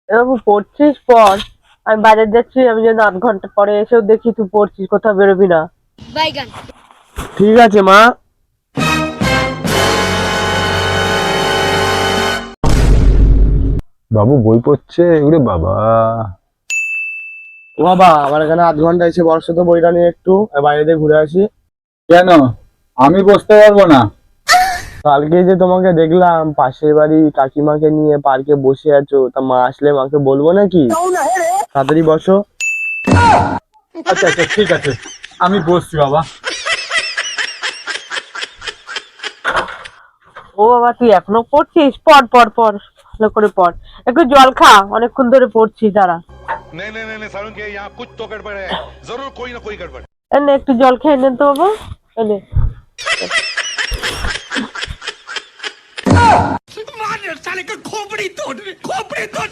এরকম পড়ছিস পর, আমি বাজার যাচ্ছি, আমি যেন ৮ ঘন্টা পরে এসেও দেখি তুই পড়ছিস, কোথাও বেরোবি না। ঠিক আছে মা। বাবু বই পড়ছে, ওরে বাবা। ও বাবা, আমার এখানে ৮ ঘন্টা এসে বসো তো, বইটা নিয়ে একটু বাইরে দিয়ে ঘুরে আসি। কেন? আমি বসতে পারবো না? কালকে যে তোমাকে দেখলাম পাশের বাড়ি কাকিমাকে নিয়ে পার্কে বসে আছো, তা মা আসলে মাকে বলবো নাকি? তাড়াতাড়ি বসো। আচ্ছা আচ্ছা, ঠিক আছে, আমি বসছি বাবা। ও বাবা, তুই এখনো পড়ছিস? পড় পড় পড়, ভালো করে পড়। একটু জল খা, অনেকক্ষণ ধরে পড়ছিস, দাঁড়া। नहीं नहीं नहीं नहीं सारुण के यहाँ कुछ तो गड़बड़ है। जरूर कोई ना कोई गड़बड़। এনে একটু জল খেয়ে নেন তো বাবা, এনে। मार साले का खोपड़ी तोड़